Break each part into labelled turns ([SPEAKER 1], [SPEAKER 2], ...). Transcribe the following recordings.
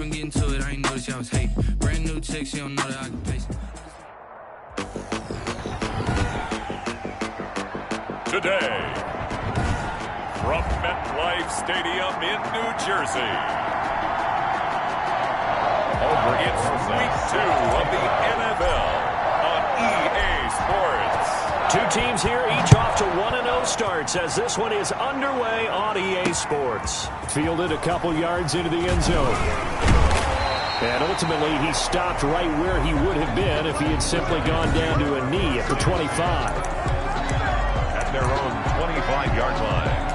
[SPEAKER 1] been getting to it, I ain't noticed y'all was hate. Brand new chicks, you don't know that I can pace.
[SPEAKER 2] Today, from MetLife Stadium in New Jersey, it's Week 2 of the NFL on EA Sports.
[SPEAKER 3] Two teams here, each off to 1-0 starts as this one is underway on EA Sports. Fielded a couple yards into the end zone. And ultimately, he stopped right where he would have been if he had simply gone down to a knee at the 25.
[SPEAKER 2] At their own 25-yard line.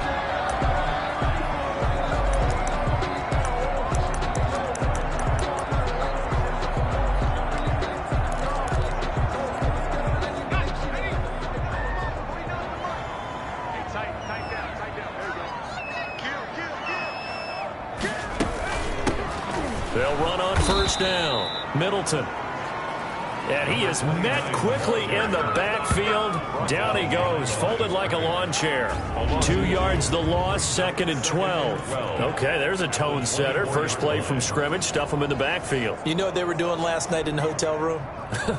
[SPEAKER 3] They'll run on first down. Middleton. And he is met quickly in the backfield. Down he goes, folded like a lawn chair. 2 yards the loss, 2nd and 12. Okay, there's a tone setter. First play from scrimmage, stuff him in the backfield.
[SPEAKER 4] You know what they were doing last night in the hotel room?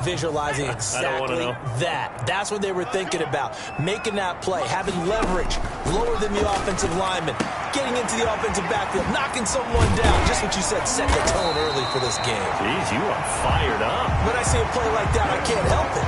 [SPEAKER 4] Visualizing exactly that. That's what they were thinking about. Making that play, having leverage, lower than the offensive lineman, getting into the offensive backfield, knocking someone down. Just what you said, set the tone early for this game.
[SPEAKER 3] Jeez, you are fired up.
[SPEAKER 4] When I see a play like that, I can't help it.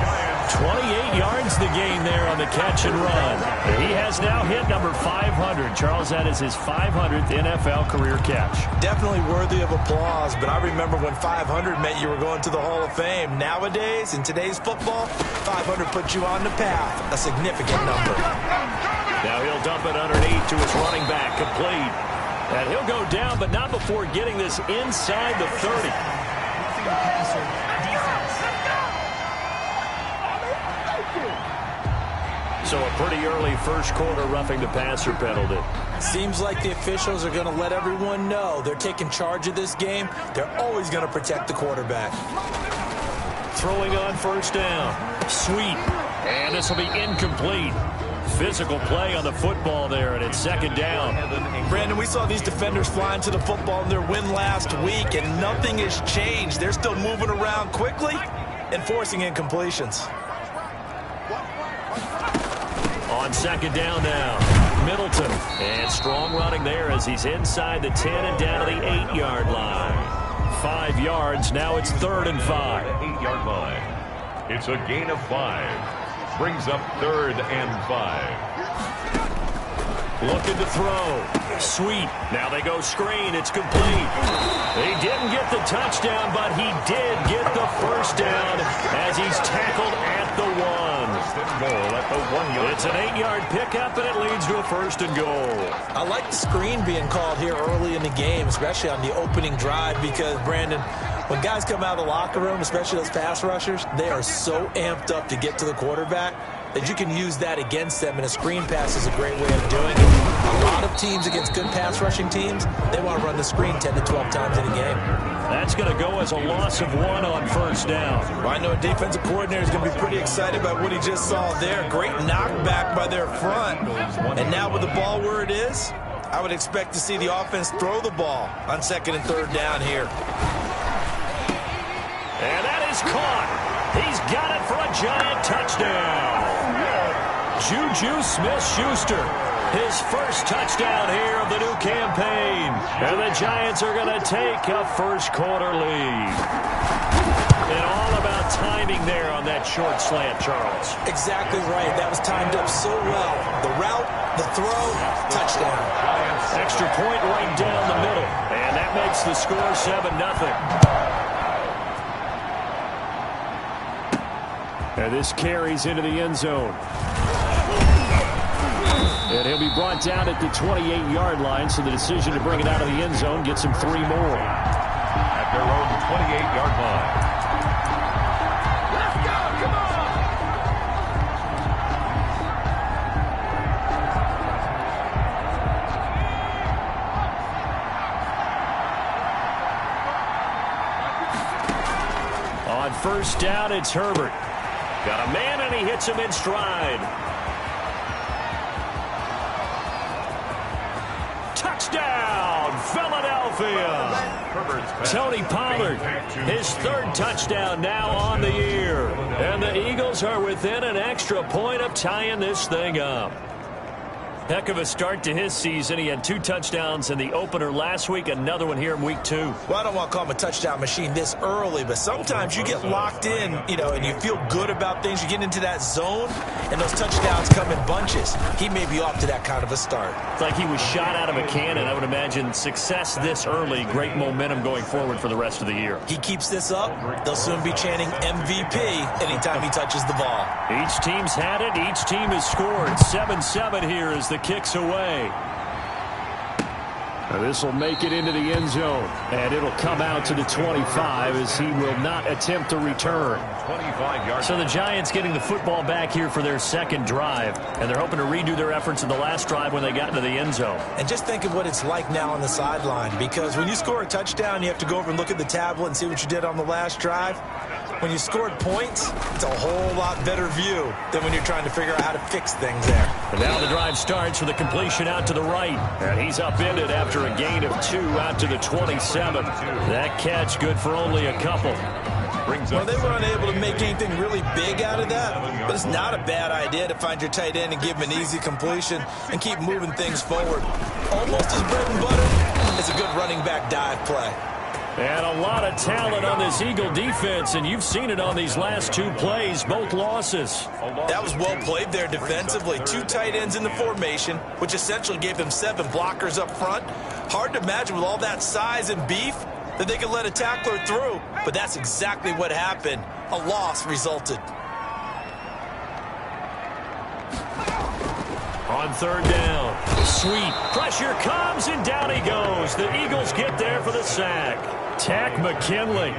[SPEAKER 3] 28 yards the gain there on the catch and run. He has now hit number 500. Charles, that is his 500th NFL career catch.
[SPEAKER 4] Definitely worthy of applause, but I remember when 500 meant you were going to the Hall of Fame. Nowadays, in today's football, 500 puts you on the path, a significant number.
[SPEAKER 3] Now he'll dump it underneath to his running back, complete. And he'll go down, but not before getting this inside the 30. So a pretty early first quarter roughing the passer penalty.
[SPEAKER 4] Seems like the officials are going to let everyone know they're taking charge of this game. They're always going to protect the quarterback.
[SPEAKER 3] Throwing on first down. Sweet. And this will be incomplete. Physical play on the football there, and it's 2nd down.
[SPEAKER 4] Brandon, we saw these defenders flying to the football in their win last week, and nothing has changed. They're still moving around quickly and forcing incompletions.
[SPEAKER 3] On 2nd down now, Middleton. And strong running there as he's inside the 10 and down to the 8-yard line. 5 yards, now it's 3rd and 5.
[SPEAKER 2] 8-yard line. It's a gain of 5. Brings up 3rd and 5.
[SPEAKER 3] Looking to throw. Sweet. Now they go screen. It's complete. He didn't get the touchdown, but he did get the first down as he's tackled at the 1. It's an 8-yard pickup, and it leads to a 1st and goal.
[SPEAKER 4] I like the screen being called here early in the game, especially on the opening drive, because, Brandon, when guys come out of the locker room, especially those pass rushers, they are so amped up to get to the quarterback that you can use that against them, and a screen pass is a great way of doing it. A lot of teams against good pass rushing teams, they want to run the screen 10 to 12 times in a game.
[SPEAKER 3] That's going to go as a loss of 1 on first down.
[SPEAKER 4] Well, I know a defensive coordinator is going to be pretty excited about what he just saw there. Great knockback by their front. And now with the ball where it is, I would expect to see the offense throw the ball on 2nd and 3rd down here.
[SPEAKER 3] And that is caught. He's got it for a giant touchdown. Juju Smith-Schuster, his first touchdown here of the new campaign. And the Giants are going to take a first quarter lead. And all about timing there on that short slant, Charles.
[SPEAKER 4] Exactly right. That was timed up so well. The route, the throw, touchdown.
[SPEAKER 3] Extra point right down the middle. And that makes the score 7-0. And this carries into the end zone. And he'll be brought down at the 28-yard line, so the decision to bring it out of the end zone gets him 3 more.
[SPEAKER 2] At their own 28-yard line.
[SPEAKER 5] Let's go, come
[SPEAKER 3] on! On first down, it's Herbert. Got a man, and he hits him in stride. Touchdown, Philadelphia!
[SPEAKER 2] Herbert's
[SPEAKER 3] Tony Pollard, his third touchdown now on the year. And the Eagles are within an extra point of tying this thing up. Heck of a start to his season. He had 2 touchdowns in the opener last week, another one here in week 2.
[SPEAKER 4] Well, I don't want to call him a touchdown machine this early, but sometimes you get locked in, and you feel good about things. You get into that zone, and those touchdowns come in bunches. He may be off to that kind of a start.
[SPEAKER 3] It's like he was shot out of a cannon. I would imagine success this early, great momentum going forward for the rest of the year.
[SPEAKER 4] He keeps this up, they'll soon be chanting MVP anytime he touches the ball.
[SPEAKER 3] Each team's had it. Each team has scored. 7-7 here as the kicks away. This will make it into the end zone, and it'll come out to the 25 as he will not attempt to return.
[SPEAKER 2] 25 yards.
[SPEAKER 3] So the Giants getting the football back here for their second drive, and they're hoping to redo their efforts in the last drive when they got into the end zone.
[SPEAKER 4] And just think of what it's like now on the sideline, because when you score a touchdown, you have to go over and look at the tablet and see what you did on the last drive. When you scored points, it's a whole lot better view than when you're trying to figure out how to fix things there.
[SPEAKER 3] And now the drive starts with a completion out to the right. And he's upended after a gain of 2 out to the 27. That catch good for only a couple.
[SPEAKER 4] Well, they were unable to make anything really big out of that, but it's not a bad idea to find your tight end and give him an easy completion and keep moving things forward. Almost as bread and butter as a good running back dive play.
[SPEAKER 3] And a lot of talent on this Eagle defense, and you've seen it on these last 2 plays, both losses.
[SPEAKER 4] That was well played there defensively. 2 tight ends in the formation, which essentially gave them 7 blockers up front. Hard to imagine with all that size and beef that they could let a tackler through, but that's exactly what happened. A loss resulted.
[SPEAKER 3] On third down, sweep, pressure comes, and down he goes. The Eagles get there for the sack. Tack McKinley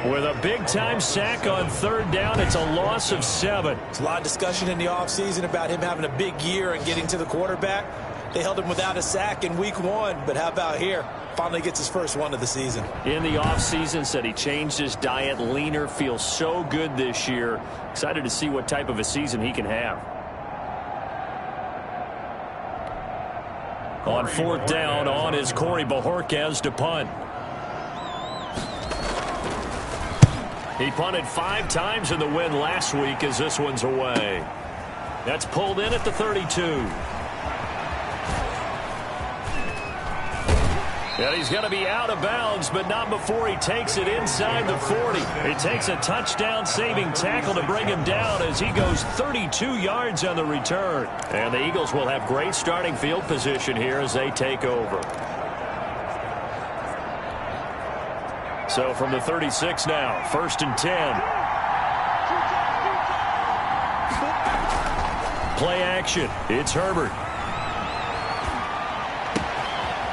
[SPEAKER 3] with a big-time sack on third down. It's a loss of 7.
[SPEAKER 4] There's a lot of discussion in the offseason about him having a big year and getting to the quarterback. They held him without a sack in week 1, but how about here? Finally gets his first one of the season.
[SPEAKER 3] In the offseason, said he changed his diet, leaner, feels so good this year. Excited to see what type of a season he can have. On fourth down, on is Corey Bojorquez to punt. He punted 5 times in the win last week as this one's away. That's pulled in at the 32. And he's going to be out of bounds, but not before he takes it inside the 40. It takes a touchdown-saving tackle to bring him down as he goes 32 yards on the return. And the Eagles will have great starting field position here as they take over. So from the 36 now, 1st and 10. Play action. It's Herbert.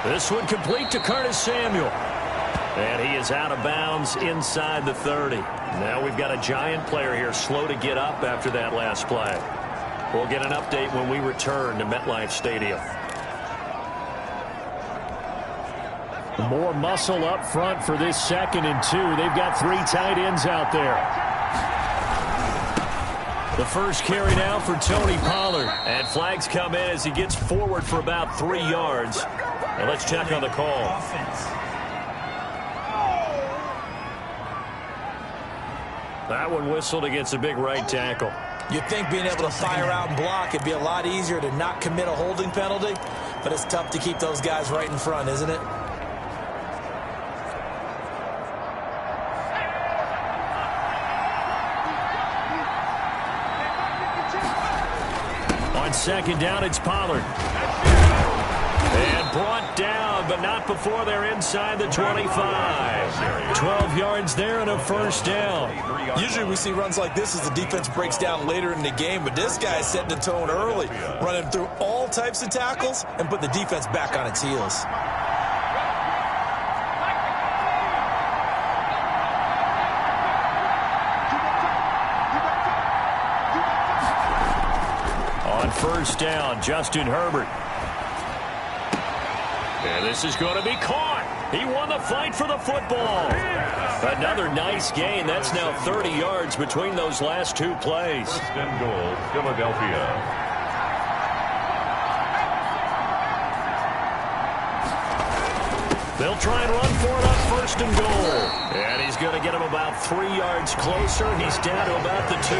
[SPEAKER 3] This one complete to Curtis Samuel. And he is out of bounds inside the 30. Now we've got a Giant player here slow to get up after that last play. We'll get an update when we return to MetLife Stadium. More muscle up front for this 2nd and 2. They've got 3 tight ends out there. The first carry now for Tony Pollard. And flags come in as he gets forward for about 3 yards. And let's check on the call. That one whistled against a big right tackle.
[SPEAKER 4] You'd think being able to fire out and block it'd be a lot easier to not commit a holding penalty, but it's tough to keep those guys right in front, isn't it?
[SPEAKER 3] On 2nd down, it's Pollard. And brought down, but not before they're inside the 25. 12 yards there and a 1st down.
[SPEAKER 4] Usually we see runs like this as the defense breaks down later in the game, but this guy's setting the tone early, running through all types of tackles and put the defense back on its heels.
[SPEAKER 3] On 1st down, Justin Herbert. And this is going to be caught. He won the fight for the football. Another nice gain. That's now 30 yards between those last 2 plays.
[SPEAKER 2] 1st and goal, Philadelphia.
[SPEAKER 3] They'll try and run for it on 1st and goal. about 3 yards closer. He's down to about the 2.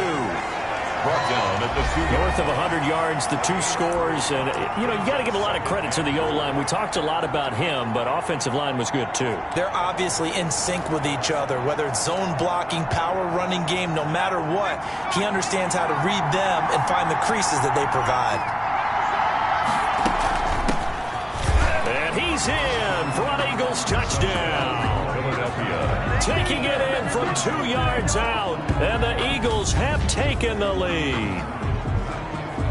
[SPEAKER 2] Brought down at the 2.
[SPEAKER 3] North of 100 yards, the 2 scores. And, you got to give a lot of credit to the O-line. We talked a lot about him, but offensive line was good, too.
[SPEAKER 4] They're obviously in sync with each other, whether it's zone blocking, power running game, no matter what. He understands how to read them and find the creases that they provide.
[SPEAKER 3] And he's in for an Eagles touchdown. Taking it in from 2 yards out, and the Eagles have taken the lead.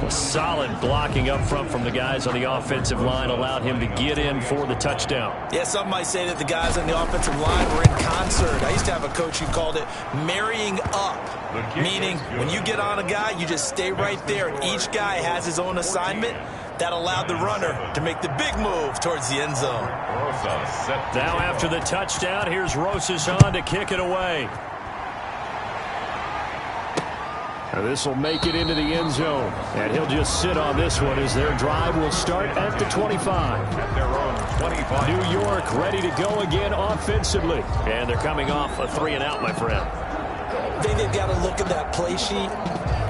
[SPEAKER 3] A solid blocking up front from the guys on the offensive line allowed him to get in for the touchdown.
[SPEAKER 4] Yeah, some might say that the guys on the offensive line were in concert. I used to have a coach who called it marrying up, meaning when you get on a guy, you just stay right there, and each guy has his own assignment. That allowed the runner to make the big move towards the end zone.
[SPEAKER 3] Now after the touchdown, here's Rosas on to kick it away. This will make it into the end zone, and he'll just sit on this one as their drive will start at the 25. New York ready to go again offensively, and they're coming off a 3-and-out, my friend.
[SPEAKER 4] I think they've got to look at that play sheet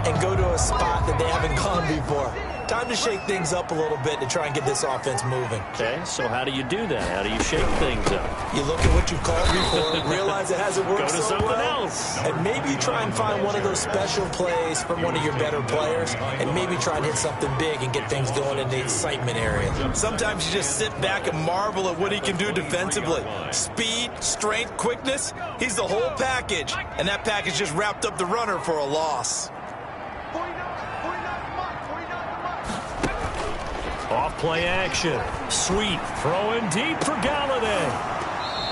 [SPEAKER 4] and go to a spot that they haven't gone before. Time to shake things up a little bit to try and get this offense moving.
[SPEAKER 3] Okay, so how do you do that? How do you shake things up?
[SPEAKER 4] You look at what you've called before, realize it hasn't worked
[SPEAKER 3] Go to
[SPEAKER 4] so
[SPEAKER 3] something
[SPEAKER 4] well,
[SPEAKER 3] else.
[SPEAKER 4] and maybe you try and find one of those special plays from one of your better players, and maybe try and hit something big and get things going in the excitement area. Sometimes you just sit back and marvel at what he can do defensively. Speed, strength, quickness, he's the whole package, and that package just wrapped up the runner for a loss.
[SPEAKER 3] Off play action. Sweet. Throwing deep for Galladay.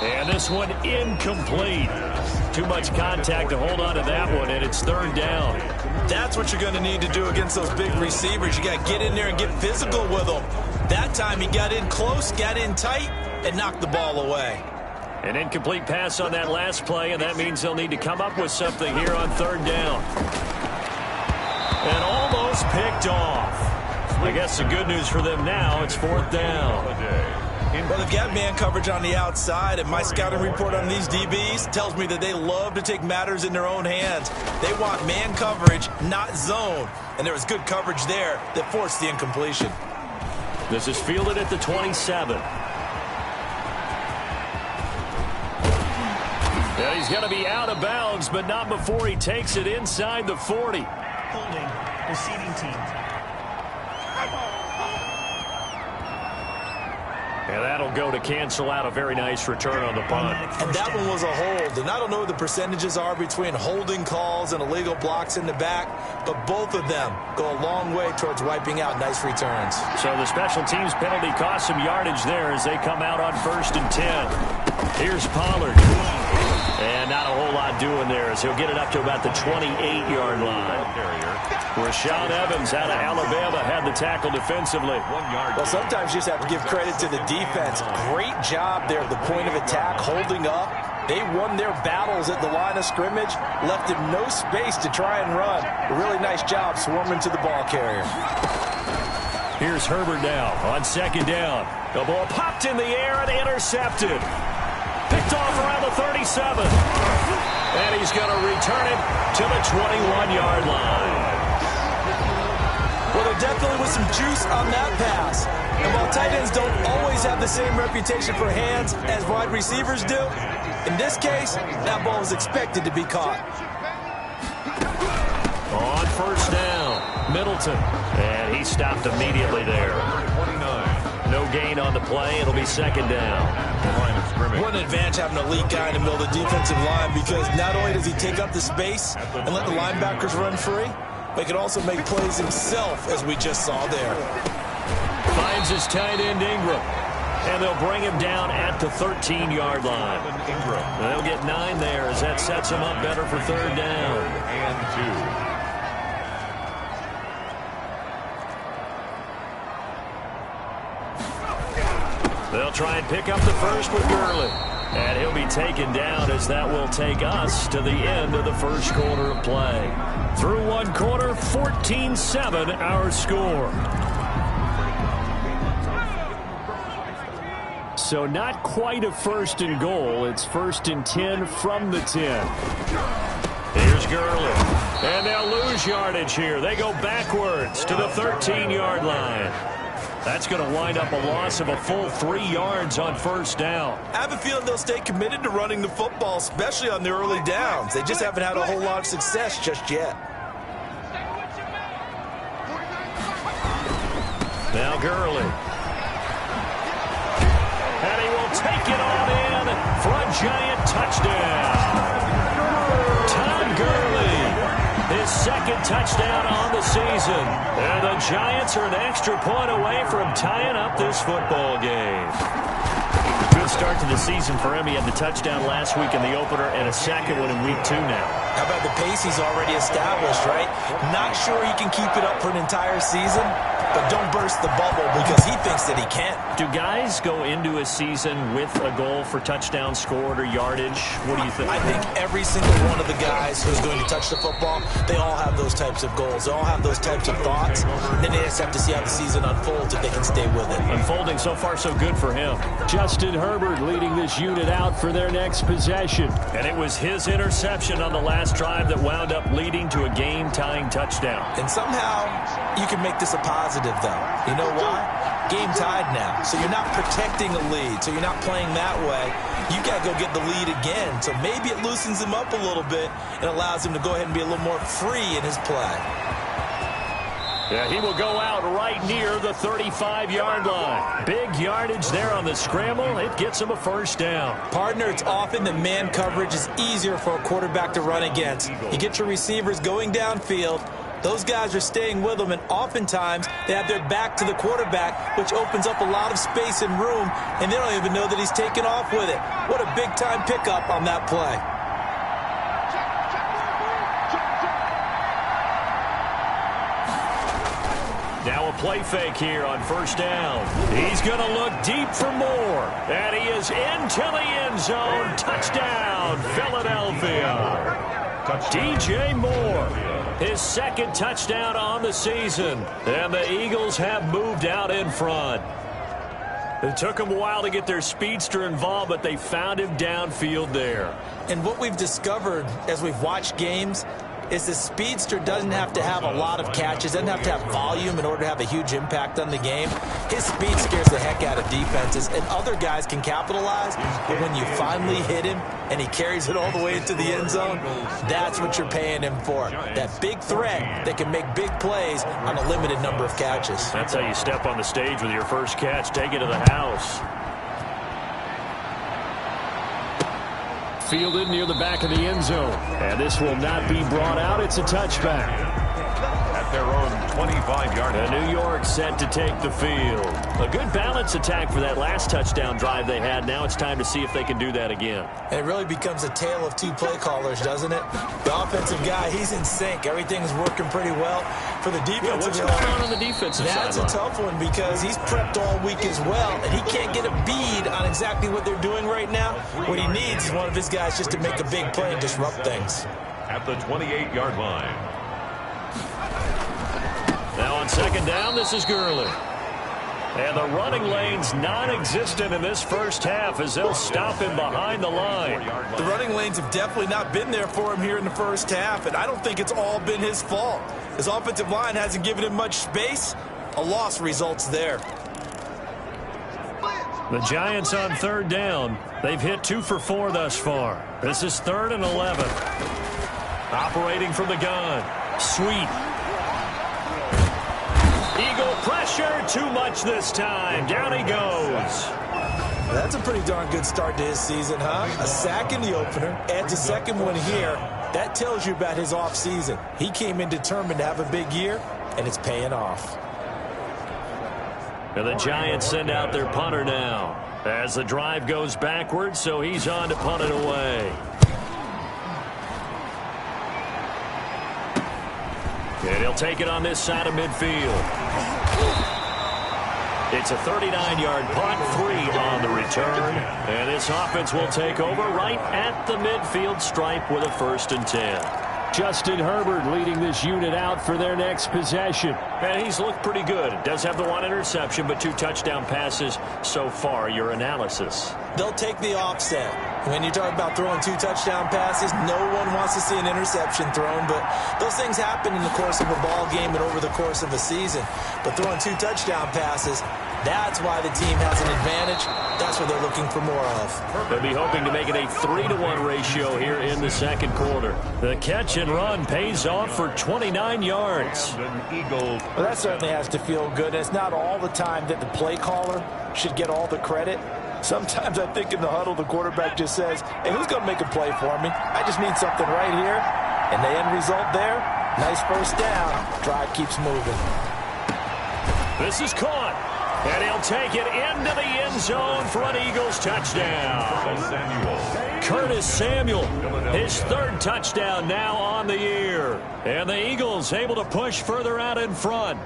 [SPEAKER 3] And this one incomplete. Too much contact to hold on to that one, and it's 3rd down.
[SPEAKER 4] That's what you're going to need to do against those big receivers. You got to get in there and get physical with them. That time he got in close, got in tight, and knocked the ball away.
[SPEAKER 3] An incomplete pass on that last play, and that means they'll need to come up with something here on 3rd down. And almost picked off. I guess the good news for them now, it's 4th down.
[SPEAKER 4] Well, they've got man coverage on the outside, and my scouting report on these DBs tells me that they love to take matters in their own hands. They want man coverage, not zone. And there was good coverage there that forced the incompletion.
[SPEAKER 3] This is fielded at the 27. Yeah, he's going to be out of bounds, but not before he takes it inside the 40.
[SPEAKER 5] Holding, receiving team.
[SPEAKER 3] And that'll go to cancel out a very nice return on the punt.
[SPEAKER 4] And that one was a hold. And I don't know what the percentages are between holding calls and illegal blocks in the back, but both of them go a long way towards wiping out nice returns.
[SPEAKER 3] So the special teams penalty cost some yardage there as they come out on 1st and 10. Here's Pollard. And not a whole lot doing there as he'll get it up to about the 28-yard line. Rashaan Evans out of Alabama had the tackle defensively.
[SPEAKER 2] 1 yard.
[SPEAKER 4] Well, sometimes you just have to give credit to the defense. Great job there at the point of attack, holding up. They won their battles at the line of scrimmage, left him no space to try and run. A really nice job swarming to the ball carrier.
[SPEAKER 3] Here's Herbert now on 2nd down. The ball popped in the air and intercepted. Picked off around the 37. And he's going to return it to the 21-yard line.
[SPEAKER 4] Well, there definitely was some juice on that pass. And while tight ends don't always have the same reputation for hands as wide receivers do, in this case, that ball was expected to be caught.
[SPEAKER 3] On 1st down, Middleton. And he stopped immediately there.
[SPEAKER 2] 29.
[SPEAKER 3] No gain on the play. It'll be 2nd down.
[SPEAKER 2] Line of scrimmage.
[SPEAKER 4] What an advantage having an elite guy in the middle of the defensive line, because not only does he take up the space and let the linebackers run free, but he can also make plays himself, as we just saw there.
[SPEAKER 3] Finds his tight end Ingram. And they'll bring him down at the 13-yard line. They'll get 9 there as that sets him up better for 3rd down.
[SPEAKER 2] And 2.
[SPEAKER 3] They'll try and pick up the first with Gurley. And he'll be taken down as that will take us to the end of the 1st quarter of play. Through 1 quarter, 14-7 our score. so not quite a 1st and goal. It's 1st and 10 from the 10. Here's Gurley. And they'll lose yardage here. They go backwards to the 13-yard line. That's going to wind up a loss of a full 3 yards on 1st down.
[SPEAKER 4] I have a feeling they'll stay committed to running the football, especially on the early downs. They just haven't had a whole lot of success just yet.
[SPEAKER 3] Now Gurley. And he will take it on in for a giant touchdown. Todd Gurley, his 2nd touchdown on the season. And the Giants are an extra point away from tying up this football game. Good start to the season for him. He had the touchdown last week in the opener and a 2nd one in week 2 now.
[SPEAKER 4] How about the pace he's already established, right? Not sure he can keep it up for an entire season, but don't burst the bubble because he thinks that he can.
[SPEAKER 3] Do guys go into a season with a goal for touchdown scored or yardage? What do you think?
[SPEAKER 4] I think every single one of the guys who's going to touch the football, they all have those types of goals. They all have those types of thoughts. Then they just have to see how the season unfolds if they can stay with it.
[SPEAKER 3] Unfolding so far so good for him. Justin Herbert leading this unit out for their next possession. And it was his interception on the last drive that wound up leading to a game-tying touchdown.
[SPEAKER 4] And somehow you can make this a positive, though. You know why? Game tied now. So you're not protecting a lead. So you're not playing that way. You got to go get the lead again. So maybe it loosens him up a little bit and allows him to go ahead and be a little more free in his play.
[SPEAKER 3] Yeah, he will go out right near the 35-yard line. Big yardage there on the scramble. It gets him a 1st down.
[SPEAKER 4] Partner, it's often that man coverage is easier for a quarterback to run against. You get your receivers going downfield. Those guys are staying with them, and oftentimes they have their back to the quarterback, which opens up a lot of space and room, and they don't even know that he's taken off with it. What a big-time pickup on that play.
[SPEAKER 3] Now a play fake here on 1st down. He's going to look deep for more. And he is into the end zone. Touchdown, Philadelphia. DJ Moore, his 2nd touchdown on the season. And the Eagles have moved out in front. It took them a while to get their speedster involved, but they found him downfield there.
[SPEAKER 4] And what we've discovered as we've watched games is the speedster doesn't have to have a lot of catches, doesn't have to have volume in order to have a huge impact on the game. His speed scares the heck out of defenses, and other guys can capitalize. But when you finally hit him and he carries it all the way into the end zone, that's what you're paying him for. That big threat that can make big plays on a limited number of catches.
[SPEAKER 3] That's how you step on the stage with your first catch. Take it to the house. Fielded near the back of the end zone. And this will not be brought out. It's a touchback.
[SPEAKER 2] At their own 25-yard line.
[SPEAKER 3] New York set to take the field. A good balance attack for that last touchdown drive they had. Now it's time to see if they can do that again.
[SPEAKER 4] And it really becomes a tale of 2 play callers, doesn't it? The offensive guy, he's in sync. Everything's working pretty well. For the defensive
[SPEAKER 3] guy, what's going on the defensive side?
[SPEAKER 4] That's a tough one because he's prepped all week as well, and he can't get a bead on exactly what they're doing right now. What he needs is one of his guys just to make a big play and disrupt things.
[SPEAKER 2] At the 28-yard line.
[SPEAKER 3] Now on 2nd down, this is Gurley. And the running lane's non-existent in this first half as they'll stop him behind the line.
[SPEAKER 4] The running lanes have definitely not been there for him here in the first half, and I don't think it's all been his fault. His offensive line hasn't given him much space. A loss results there.
[SPEAKER 3] The Giants on 3rd down. They've hit 2 for 4 thus far. This is 3rd and 11. Operating from the gun. Sweet. Eagle pressure, too much this time. Down he goes.
[SPEAKER 4] That's a pretty darn good start to his season, huh? A sack in the opener, adds a 2nd one here. That tells you about his offseason. He came in determined to have a big year, and it's paying off.
[SPEAKER 3] And the Giants send out their punter now as the drive goes backwards, so he's on to punt it away. And he'll take it on this side of midfield. It's a 39-yard punt, 3 on the return. And this offense will take over right at the midfield stripe with a 1st and 10. Justin Herbert leading this unit out for their next possession. And he's looked pretty good. Does have the one interception, but 2 touchdown passes so far. Your analysis?
[SPEAKER 4] They'll take the offset. When you talk about throwing 2 touchdown passes, no one wants to see an interception thrown, but those things happen in the course of a ball game and over the course of a season. But throwing 2 touchdown passes, that's why the team has an advantage. That's what they're looking for more of.
[SPEAKER 3] They'll be hoping to make it a 3-to-1 ratio here in the second quarter. The catch and run pays off for 29 yards.
[SPEAKER 4] Well, that certainly has to feel good. It's not all the time that the play caller should get all the credit. Sometimes I think in the huddle, the quarterback just says, hey, who's going to make a play for me? I just need something right here. And the end result there, nice first down. Drive keeps moving.
[SPEAKER 3] This is caught. And he'll take it into the end zone for an Eagles touchdown. Curtis Samuel, his 3rd touchdown now on the year. And the Eagles able to push further out in front.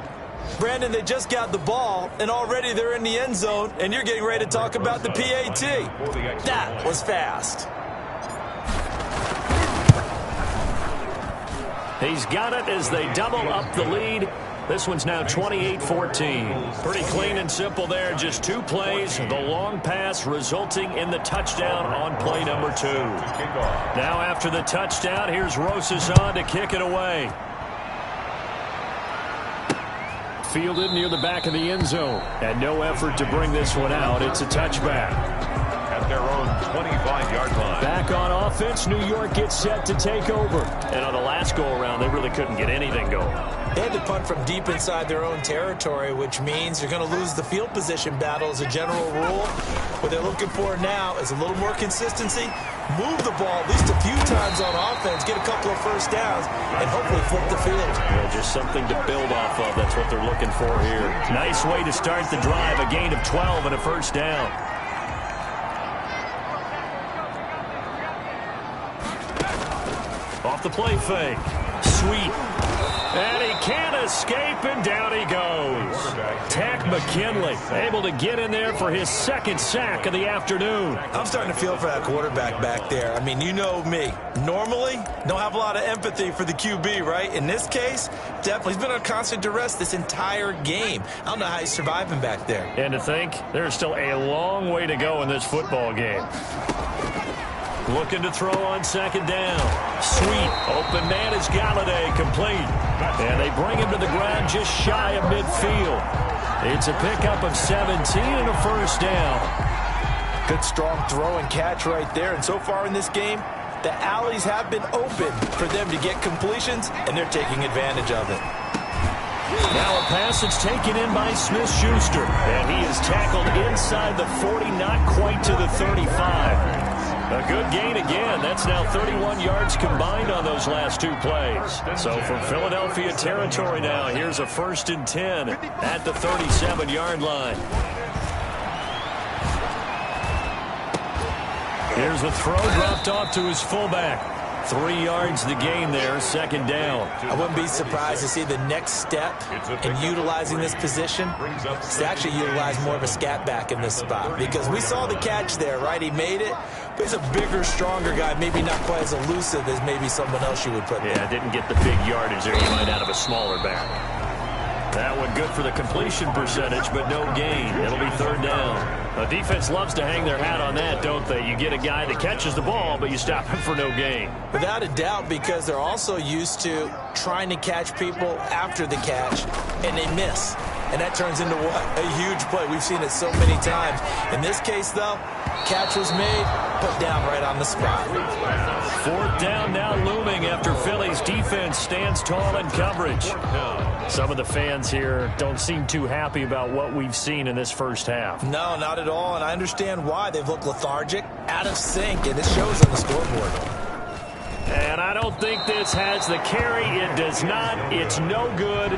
[SPEAKER 4] Brandon, they just got the ball, and already they're in the end zone, and you're getting ready to talk about the PAT. That was fast.
[SPEAKER 3] He's got it as they double up the lead. This one's now 28-14. Pretty clean and simple there. Just 2 plays. The long pass resulting in the touchdown on play number 2. Now after the touchdown, here's Rosas on to kick it away. Fielded near the back of the end zone. And no effort to bring this one out. It's a touchback.
[SPEAKER 2] At their own 25-yard line.
[SPEAKER 3] Back on offense, New York gets set to take over. And on the last go-around, they really couldn't get anything going.
[SPEAKER 4] They had to punt from deep inside their own territory, which means you're going to lose the field position battle as a general rule. What they're looking for now is a little more consistency. Move the ball at least a few times on offense, get a couple of first downs, and hopefully flip the field.
[SPEAKER 3] Well, just something to build off of. That's what they're looking for here. Nice way to start the drive. A gain of 12 and a first down. Off the play fake. Sweet. And he can't escape, and down he goes. Tack McKinley able to get in there for his 2nd sack of the afternoon.
[SPEAKER 4] I'm starting to feel for that quarterback back there. I mean, you know me. Normally, don't have a lot of empathy for the QB, right? In this case, definitely. He's been on constant duress this entire game. I don't know how he's surviving back there.
[SPEAKER 3] And to think, there's still a long way to go in this football game. Looking to throw on 2nd down. Sweet. Open man is Galladay, complete. And they bring him to the ground just shy of midfield. It's a pickup of 17 and a first down.
[SPEAKER 4] Good strong throw and catch right there. And so far in this game, the alleys have been open for them to get completions, and they're taking advantage of it.
[SPEAKER 3] Now a pass that's taken in by Smith-Schuster. And he is tackled inside the 40, not quite to the 35. A good gain again. That's now 31 yards combined on those last 2 plays. So from Philadelphia territory now, here's a 1st and 10 at the 37-yard line. Here's a throw dropped off to his fullback. 3 yards the gain there, 2nd down.
[SPEAKER 4] I wouldn't be surprised to see the next step in utilizing this position is to actually utilize more of a scat back in this spot, because we saw the catch there, right? He made it, but he's a bigger, stronger guy, maybe not quite as elusive as maybe someone else you would put there.
[SPEAKER 3] Yeah, didn't get the big yardage there you might out of a smaller back. That one good for the completion percentage, but no gain. It'll be 3rd down. The defense loves to hang their hat on that, don't they? You get a guy that catches the ball, but you stop him for no gain.
[SPEAKER 4] Without a doubt, because they're also used to trying to catch people after the catch, and they miss. And that turns into what? A huge play. We've seen it so many times. In this case, though, catch was made, put down right on the spot.
[SPEAKER 3] 4th down now looming after Philly's defense stands tall in coverage. Some of the fans here don't seem too happy about what we've seen in this first half.
[SPEAKER 4] No, not at all, and I understand why. They've looked lethargic, out of sync, and it shows on the scoreboard.
[SPEAKER 3] And I don't think this has the carry. It does not. It's no good.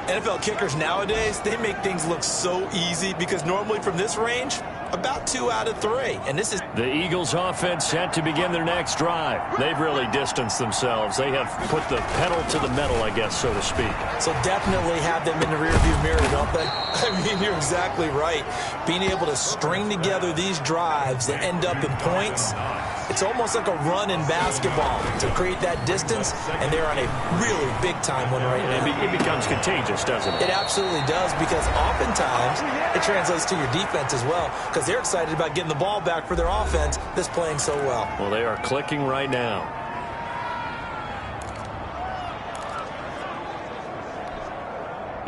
[SPEAKER 4] NFL kickers nowadays, they make things look so easy because normally from this range, about 2 out of 3. And this is
[SPEAKER 3] the Eagles offense set to begin their next drive. They've really distanced themselves. They have put the pedal to the metal, I guess, so to speak.
[SPEAKER 4] So definitely have them in the rearview mirror, don't they? I mean, you're exactly right. Being able to string together these drives that end up in points, It's almost like a run in basketball to create that distance, and they're on a really big-time one right now.
[SPEAKER 3] It becomes contagious, doesn't it?
[SPEAKER 4] It absolutely does, because oftentimes it translates to your defense as well, because they're excited about getting the ball back for their offense that's playing so well.
[SPEAKER 3] Well, they are clicking right now.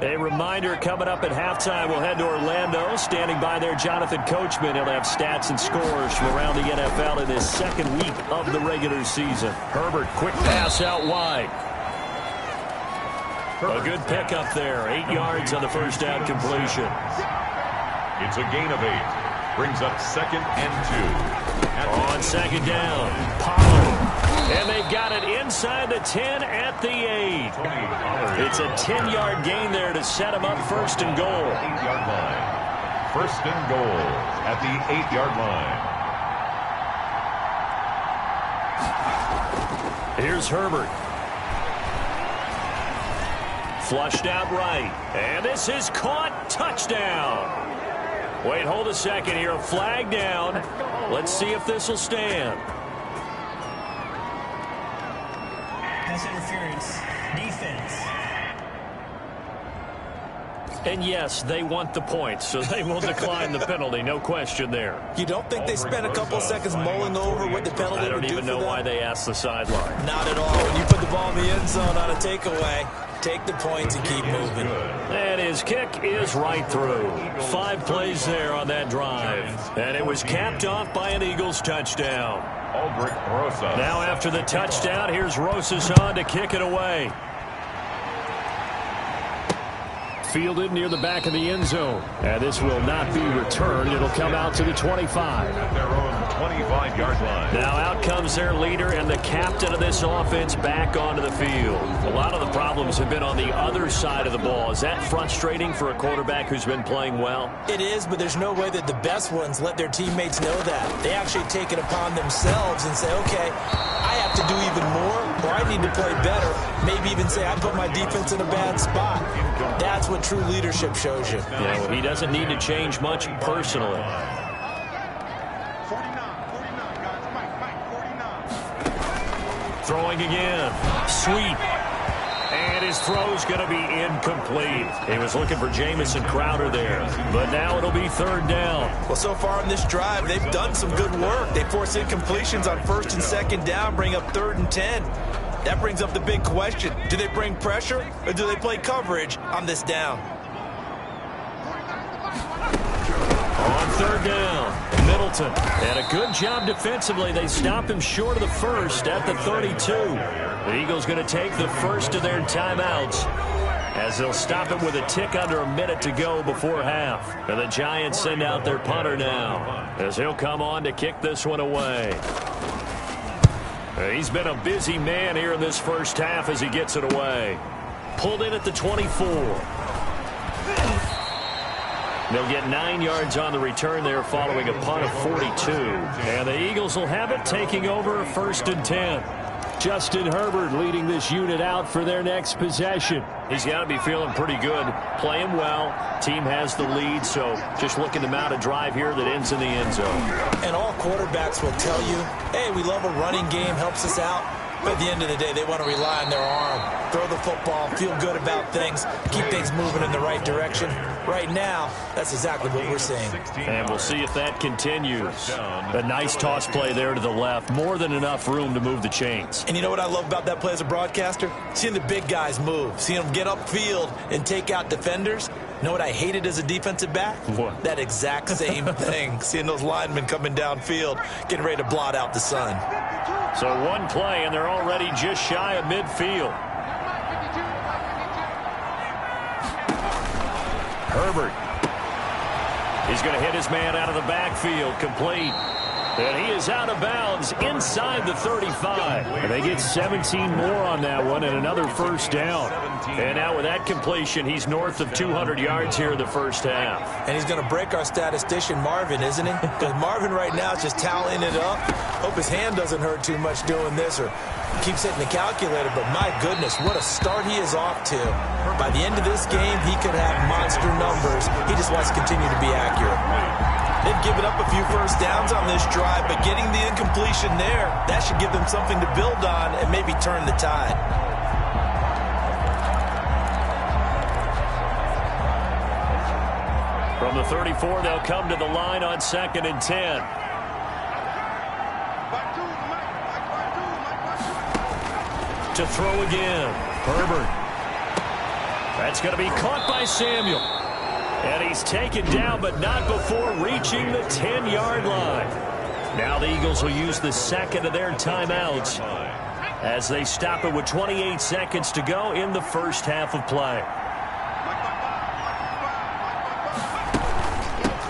[SPEAKER 3] A reminder, coming up at halftime, we'll head to Orlando. Standing by there, Jonathan Coachman. He'll have stats and scores from around the NFL in his second week of the regular season. Herbert, quick pass out wide. A good pickup there. 8 yards on the first down completion.
[SPEAKER 2] It's a gain of 8. Brings up 2nd and 2.
[SPEAKER 3] On second down, Pollard. And they've got it inside the 10 at the 8. It's a 10-yard gain there to set them up 1st and goal.
[SPEAKER 2] 8-yard line. 1st and goal at the 8-yard line.
[SPEAKER 3] Here's Herbert. Flushed out right. And this is caught. Touchdown. Wait, hold a second here. A flag down. Let's see if this will stand.
[SPEAKER 5] Pass interference. Defense.
[SPEAKER 3] And yes, they want the points, so they will decline the penalty. No question there.
[SPEAKER 4] You don't think they spent a couple seconds mulling over what the penalty
[SPEAKER 3] I
[SPEAKER 4] would
[SPEAKER 3] don't
[SPEAKER 4] do
[SPEAKER 3] even
[SPEAKER 4] for
[SPEAKER 3] know
[SPEAKER 4] them?
[SPEAKER 3] why they asked the sideline.
[SPEAKER 4] Not at all. When you put the ball in the end zone on a takeaway, take the points and keep moving.
[SPEAKER 3] And his kick is right through. 5 plays there on that drive. And it was capped off by an Eagles touchdown. Now after the touchdown, here's Rosas on to kick it away. Fielded near the back of the end zone. And this will not be returned. It'll come out to the 25.
[SPEAKER 2] At their own 25-yard line.
[SPEAKER 3] Now out comes their leader and the captain of this offense back onto the field. A lot of the problems have been on the other side of the ball. Is that frustrating for a quarterback who's been playing well?
[SPEAKER 4] It is, but there's no way that the best ones let their teammates know that. They actually take it upon themselves and say, okay, I have to do even more, or I need to play better. Maybe even say I put my defense in a bad spot. That's what true leadership shows you.
[SPEAKER 3] Yeah, well, he doesn't need to change much personally. Throwing again. Sweep. And his throw's going to be incomplete. He was looking for Jamison Crowder there. But now it'll be 3rd down.
[SPEAKER 4] Well, so far in this drive, they've done some good work. They force incompletions on 1st and 2nd down, bring up 3rd and 10. That brings up the big question. Do they bring pressure or do they play coverage on this down?
[SPEAKER 3] On 3rd down, Middleton. And a good job defensively. They stop him short of the 1st at the 32. The Eagles going to take the first of their timeouts as they'll stop him with a tick under a minute to go before half. And the Giants send out their punter now as he'll come on to kick this one away. He's been a busy man here in this first half as he gets it away. Pulled in at the 24. They'll get 9 yards on the return there following a punt of 42. And the Eagles will have it taking over 1st and 10. Justin Herbert leading this unit out for their next possession. He's got to be feeling pretty good, playing well. Team has the lead, so just looking to mount a drive here that ends in the end zone.
[SPEAKER 4] And all quarterbacks will tell you, hey, we love a running game, helps us out. But at the end of the day, they want to rely on their arm, throw the football, feel good about things, keep things moving in the right direction. Right now, that's exactly what we're seeing.
[SPEAKER 3] And we'll see if that continues. A nice toss play there to the left. More than enough room to move the chains.
[SPEAKER 4] And you know what I love about that play as a broadcaster? Seeing the big guys move, seeing them get upfield and take out defenders. You know what I hated as a defensive back?
[SPEAKER 3] What?
[SPEAKER 4] That exact same thing. Seeing those linemen coming downfield, getting ready to blot out the sun.
[SPEAKER 3] So one play, and they're already just shy of midfield. Herbert. He's going to hit his man out of the backfield, complete. And he is out of bounds inside the 35. And they get 17 more on that one and another 1st down. And now with that completion, he's north of 200 yards here in the first half.
[SPEAKER 4] And he's going to break our statistician Marvin, isn't he? Because Marvin right now is just tallying it up. Hope his hand doesn't hurt too much doing this or keeps hitting the calculator. But my goodness, what a start he is off to. By the end of this game, he could have monster numbers. He just wants to continue to be accurate. They've given up a few first downs on this drive, but getting the incompletion there, that should give them something to build on and maybe turn the tide.
[SPEAKER 3] From the 34, they'll come to the line on 2nd and 10. To throw again. Herbert. That's going to be caught by Samuel. And he's taken down, but not before reaching the 10-yard line. Now the Eagles will use the second of their timeouts as they stop it with 28 seconds to go in the first half of play.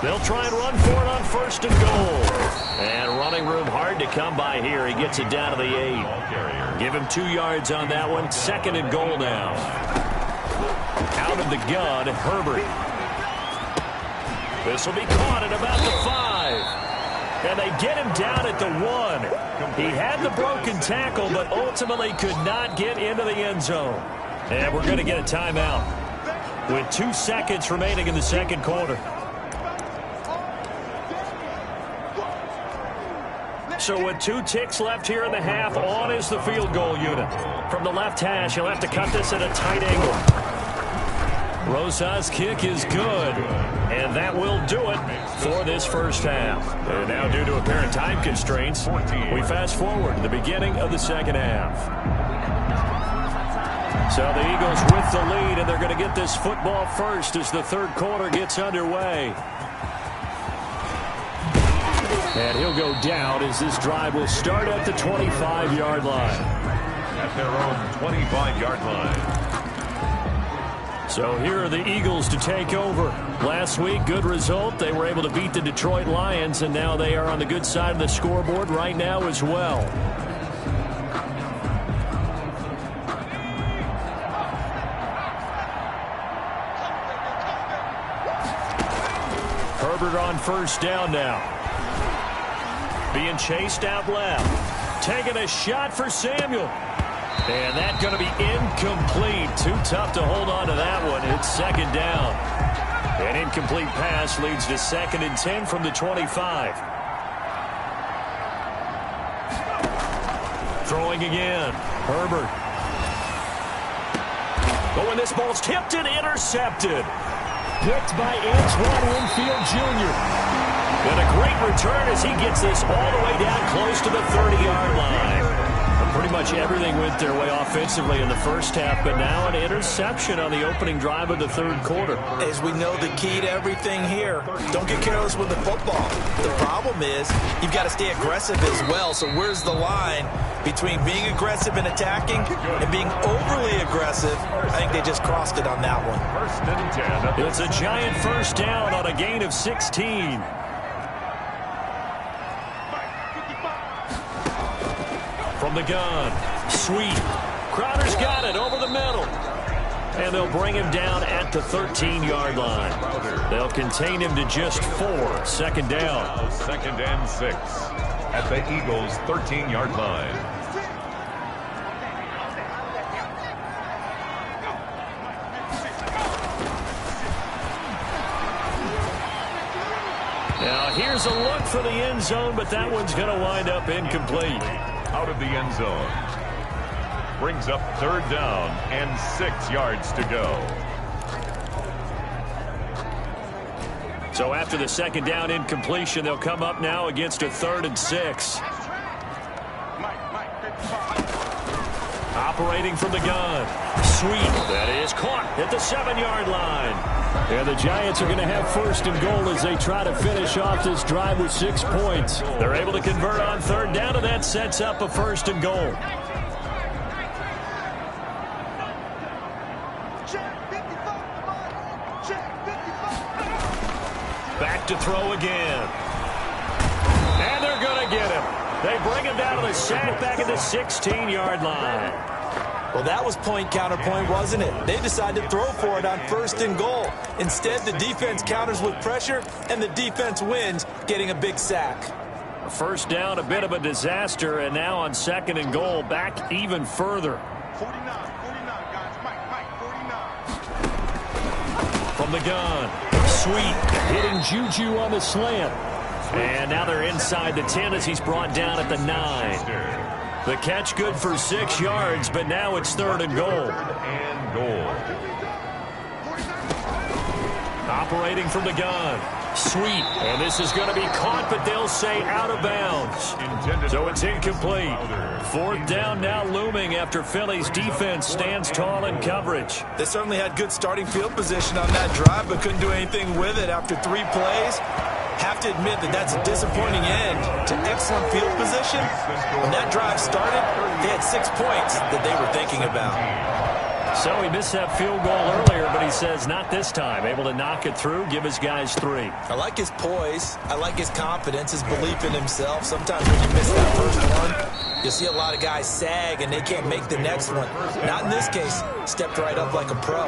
[SPEAKER 3] They'll try and run for it on 1st and goal. And running room hard to come by here. He gets it down to the 8. Give him 2 yards on that one. 2nd and goal now. Out of the gun, Herbert. This will be caught at about the 5. And they get him down at the 1. He had the broken tackle, but ultimately could not get into the end zone. And we're going to get a timeout with 2 seconds remaining in the second quarter. So with 2 ticks left here in the half, on is the field goal unit. From the left hash, he'll have to cut this at a tight angle. Rosa's kick is good, and that will do it for this first half. And now, due to apparent time constraints, we fast forward to the beginning of the second half. So the Eagles with the lead, and they're going to get this football first as the third quarter gets underway. And he'll go down as this drive will start at the 25-yard line.
[SPEAKER 2] At their own 25-yard line.
[SPEAKER 3] So here are the Eagles to take over. Last week, good result. They were able to beat the Detroit Lions, and now they are on the good side of the scoreboard right now as well. Herbert on 1st down now. Being chased out left. Taking a shot for Samuel. And that's going to be incomplete. Too tough to hold on to that one. It's 2nd down. An incomplete pass leads to 2nd and 10 from the 25. Throwing again. Herbert. Oh, and this ball's tipped and intercepted. Picked by Antoine Winfield Jr. And a great return as he gets this all the way down close to the 30-yard line. Pretty much everything went their way offensively in the first half, but now an interception on the opening drive of the third quarter.
[SPEAKER 4] As we know, the key to everything here, don't get careless with the football. The problem is you've got to stay aggressive as well. So where's the line between being aggressive and attacking and being overly aggressive? I think they just crossed it on that one.
[SPEAKER 2] 1st and 10.
[SPEAKER 3] It's a giant first down on a gain of 16. From the gun, Sweet. Crowder's got it over the middle. And they'll bring him down at the 13-yard line. They'll contain him to just 4. 2nd down.
[SPEAKER 2] 2nd and 6 at the Eagles' 13-yard line.
[SPEAKER 3] Now here's a look for the end zone, but that one's going to wind up incomplete.
[SPEAKER 2] Out of the end zone. Brings up 3rd down and 6 yards to go.
[SPEAKER 3] So after the 2nd down incompletion, they'll come up now against a 3rd and 6. Operating from the gun. Sweet. That is caught at the 7-yard line. And the Giants are going to have 1st and goal as they try to finish off this drive with 6 points. They're able to convert on 3rd down, and that sets up a 1st and goal. Back to throw again. And they're going to get him. They bring him down to the sack back at the 16-yard line.
[SPEAKER 4] Well, that was point counterpoint, wasn't it? They decided to throw for it on 1st and goal. Instead, the defense counters with pressure, and the defense wins, getting a big sack.
[SPEAKER 3] 1st down, a bit of a disaster, and now on 2nd and goal, back even further.
[SPEAKER 6] 49, guys. Mike, 49.
[SPEAKER 3] From the gun, Sweet hitting Juju on the slant. And now they're inside the 10 as he's brought down at the 9. The catch good for 6 yards, but now it's 3rd and goal. Operating from the gun. Sweet. And this is going to be caught, but they'll say out of bounds. So it's incomplete. 4th down now looming after Philly's defense stands tall in coverage.
[SPEAKER 4] They certainly had good starting field position on that drive, but couldn't do anything with it after 3 plays. Have to admit that that's a disappointing end to excellent field position. When that drive started, they had 6 points that they were thinking about.
[SPEAKER 3] So he missed that field goal earlier, but he says not this time. Able to knock it through, give his guys 3.
[SPEAKER 4] I like his poise. I like his confidence, his belief in himself. Sometimes when you miss that first one, you'll see a lot of guys sag and they can't make the next one. Not in this case. Stepped right up like a pro.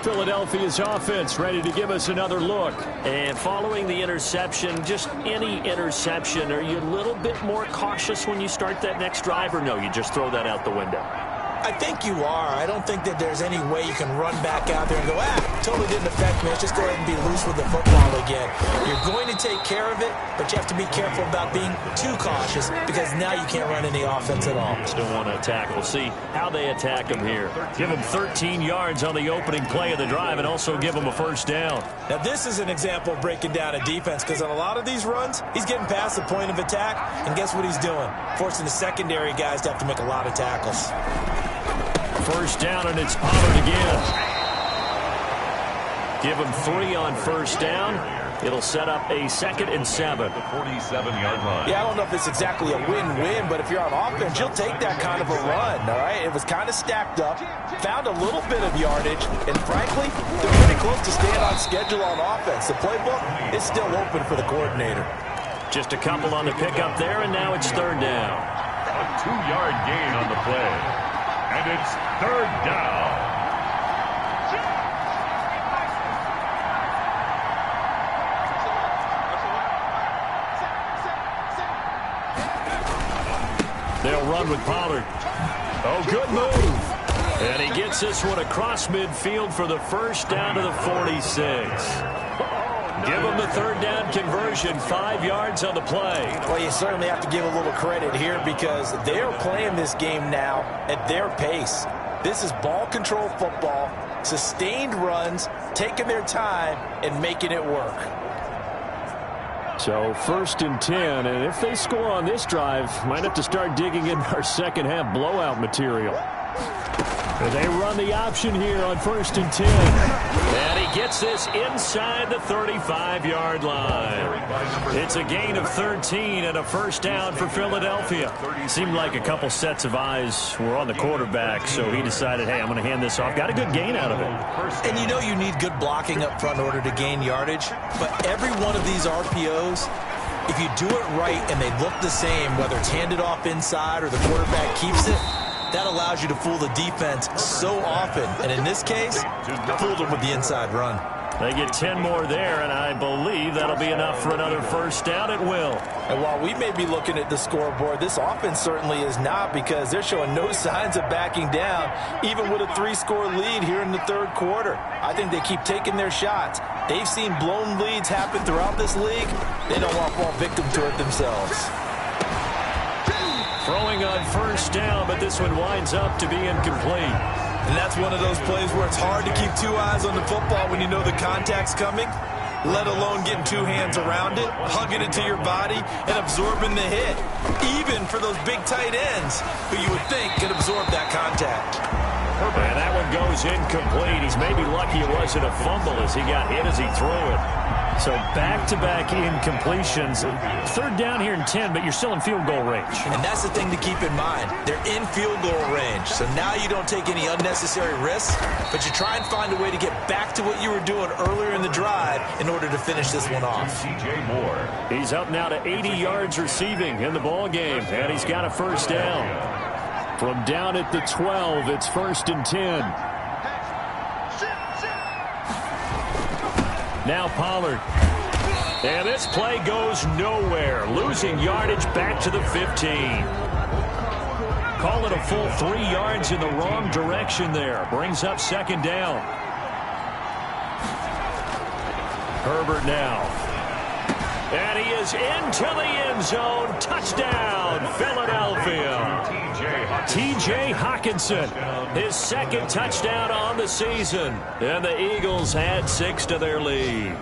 [SPEAKER 3] Philadelphia's offense ready to give us another look. And following the interception, just any interception, are you a little bit more cautious when you start that next drive, or no, you just throw that out the window?
[SPEAKER 4] I think you are. I don't think that there's any way you can run back out there and go, totally didn't affect me. Let's just go ahead and be loose with the football again. You're going to take care of it, but you have to be careful about being too cautious because now you can't run any offense at all.
[SPEAKER 3] Still want to attack. We'll see how they attack him here. Give him 13 yards on the opening play of the drive and also give him a 1st down.
[SPEAKER 4] Now, this is an example of breaking down a defense because on a lot of these runs, he's getting past the point of attack, and guess what he's doing? Forcing the secondary guys to have to make a lot of tackles.
[SPEAKER 3] 1st down, and it's Pollard again. Give him 3 on 1st down. It'll set up a 2nd and 7.
[SPEAKER 2] 47-yard line.
[SPEAKER 4] Yeah, I don't know if it's exactly a win-win, but if you're on offense, you'll take that kind of a run, all right? It was kind of stacked up, found a little bit of yardage, and frankly, they're pretty close to staying on schedule on offense. The playbook is still open for the coordinator.
[SPEAKER 3] Just a couple on the pickup there, and now it's 3rd down.
[SPEAKER 2] A 2-yard gain on the play. And it's 3rd down.
[SPEAKER 3] They'll run with Pollard. Oh, good move. And he gets this one across midfield for the 1st down to the 46. Give them the 3rd down conversion, 5 yards on the play.
[SPEAKER 4] Well, you certainly have to give a little credit here because they are playing this game now at their pace. This is ball control football, sustained runs, taking their time, and making it work.
[SPEAKER 3] So 1st and 10, and if they score on this drive, might have to start digging in our second half blowout material. And they run the option here on 1st and 10. And he gets this inside the 35-yard line. It's a gain of 13 and a 1st down for Philadelphia. Seemed like a couple sets of eyes were on the quarterback, so he decided, hey, I'm going to hand this off. Got a good gain out of it.
[SPEAKER 4] And you know you need good blocking up front in order to gain yardage, but every one of these RPOs, if you do it right and they look the same, whether it's handed off inside or the quarterback keeps it, that allows you to fool the defense so often. And in this case, fooled them with the inside run.
[SPEAKER 3] They get 10 more there, and I believe that'll be enough for another 1st down at will.
[SPEAKER 4] And while we may be looking at the scoreboard, this offense certainly is not because they're showing no signs of backing down, even with a 3-score lead here in the 3rd quarter. I think they keep taking their shots. They've seen blown leads happen throughout this league. They don't want to fall victim to it themselves.
[SPEAKER 3] Throwing on 1st down, but this one winds up to be incomplete.
[SPEAKER 4] And that's one of those plays where it's hard to keep 2 eyes on the football when you know the contact's coming, let alone getting 2 hands around it, hugging it to your body, and absorbing the hit. Even for those big tight ends who you would think could absorb that contact.
[SPEAKER 3] And that one goes incomplete. He's maybe lucky it wasn't a fumble as he got hit as he threw it. So back-to-back incompletions. 3rd down here in 10, but you're still in field goal range.
[SPEAKER 4] And that's the thing to keep in mind. They're in field goal range. So now you don't take any unnecessary risks, but you try and find a way to get back to what you were doing earlier in the drive in order to finish this one off.
[SPEAKER 3] He's up now to 80 yards receiving in the ball game, and he's got a 1st down. From down at the 12, it's 1st and 10. Now Pollard. And this play goes nowhere. Losing yardage back to the 15. Call it a full 3 yards in the wrong direction there. Brings up second down. Herbert now. And he is into the end zone. Touchdown, Philadelphia. T.J. Hockenson, his second touchdown on the season. And the Eagles add 6 to their lead.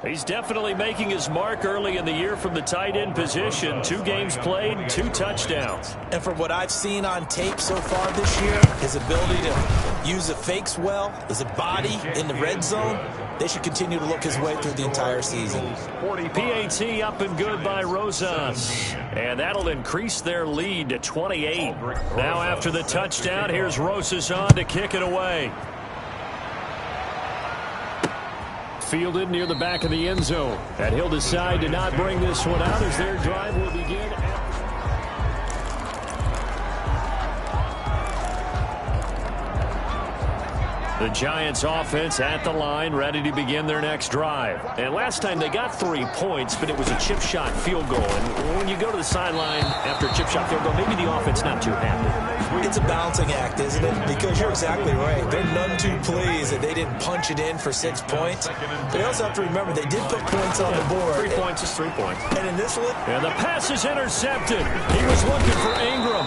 [SPEAKER 3] He's definitely making his mark early in the year from the tight end position. 2 games played, 2 touchdowns.
[SPEAKER 4] And from what I've seen on tape so far this year, his ability to use the fakes well, his body in the red zone, they should continue to look his way through the entire season.
[SPEAKER 3] PAT up and good by Rosas. And that'll increase their lead to 28. Now after the touchdown, here's Rosas on to kick it away. Fielded near the back of the end zone. And he'll decide to not bring this one out as their drive will begin. The Giants offense at the line, ready to begin their next drive. And last time they got 3 points, but it was a chip shot field goal. And when you go to the sideline after a chip shot field goal, maybe the offense not too happy.
[SPEAKER 4] It's a balancing act, isn't it? Because you're exactly right. They're none too pleased that they didn't punch it in for 6 points. But you also have to remember they did put points on the board.
[SPEAKER 3] 3 points is 3 points.
[SPEAKER 4] And in this one,
[SPEAKER 3] and the pass is intercepted. He was looking for Ingram.